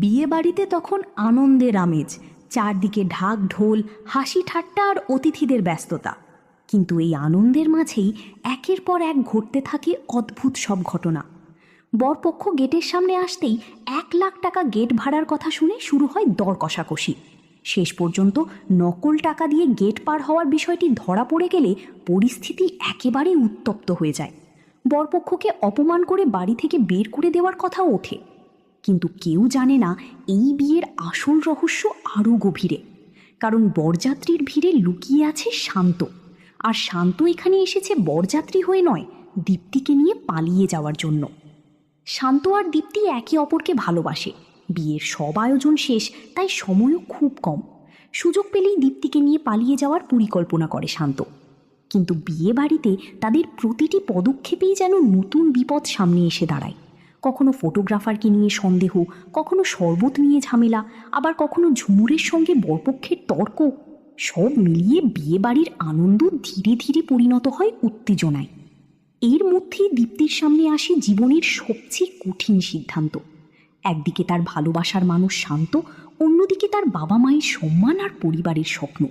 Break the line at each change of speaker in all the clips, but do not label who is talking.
বিয়ে বাড়িতে তখন আনন্দের আমেজ, চারদিকে ঢাক ঢোল, হাসি ঠাট্টা আর অতিথিদের ব্যস্ততা। কিন্তু এই আনন্দের মাঝেই একের পর এক ঘটতে থাকে অদ্ভুত সব ঘটনা। বরপক্ষ গেটের সামনে আসতেই 1,00,000 টাকা গেট ভাড়ার কথা শুনে শুরু হয় দর কষাকষি। শেষ পর্যন্ত নকল টাকা দিয়ে গেট পার হওয়ার বিষয়টি ধরা পড়ে গেলে পরিস্থিতি একেবারে উত্তপ্ত হয়ে যায়। বরপক্ষকে অপমান করে বাড়ি থেকে বের করে দেওয়ার কথাও ওঠে। কিন্তু কেউ জানে না এই বিয়ের আসল রহস্য আরও গভীরে। কারণ বরযাত্রীর ভিড়ে লুকিয়ে আছে শান্ত। আর শান্ত এখানে এসেছে বরযাত্রী হয়ে নয়, দীপ্তিকে নিয়ে পালিয়ে যাওয়ার জন্য। শান্ত আর দীপ্তি একে অপরকে ভালোবাসে। বিয়ের সব আয়োজন শেষ, তাই সময়ও খুব কম। সুযোগ পেলেই দীপ্তিকে নিয়ে পালিয়ে যাওয়ার পরিকল্পনা করে শান্ত। কিন্তু বিয়ে বাড়িতে তাদের প্রতিটি পদক্ষেপেই যেন নতুন বিপদ সামনে এসে দাঁড়ায়। কখনো ফটোগ্রাফারকে নিয়ে সন্দেহ, কখনো শরবত নিয়ে ঝামেলা, আবার কখনো ঝুমুরের সঙ্গে বরপক্ষের তর্ক। সব মিলিয়ে বিয়ে বাড়ির আনন্দ ধীরে ধীরে পরিণত হয় উত্তেজনায়। এর মধ্যেই দীপ্তির সামনে আসে জীবনের সবচেয়ে কঠিন সিদ্ধান্ত। একদিকে তার ভালোবাসার মানুষ শান্ত, অন্যদিকে তার বাবা মায়ের সম্মান আর পরিবারের স্বপ্ন।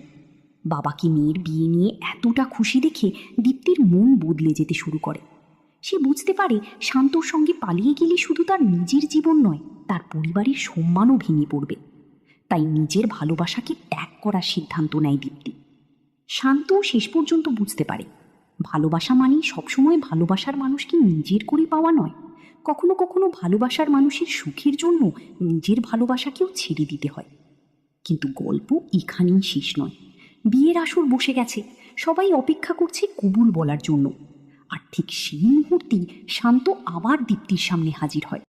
বাবাকে মেয়ের বিয়ে নিয়ে এতটা খুশি দেখে দীপ্তির মন বদলে যেতে শুরু করে। সে বুঝতে পারে শান্তর সঙ্গে পালিয়ে গেলে শুধু তার নিজের জীবন নয়, তার পরিবারের সম্মানও ভেঙে পড়বে। তাই নিজের ভালোবাসাকে ত্যাগ করার সিদ্ধান্ত নেয় দীপ্তি। শান্তও শেষ পর্যন্ত বুঝতে পারে ভালোবাসা মানেই সবসময় ভালোবাসার মানুষকে নিজের করে পাওয়া নয়। কখনো কখনো ভালোবাসার মানুষের সুখের জন্য নিজের ভালোবাসাকেও ছেড়ে দিতে হয়। কিন্তু গল্প এখানেই শেষ নয়। বিয়ের আসর বসে গেছে, সবাই অপেক্ষা করছে কবুল বলার জন্য। আর ঠিক সেই মুহূর্তেই শান্ত আবার দীপ্তির সামনে হাজির হয়।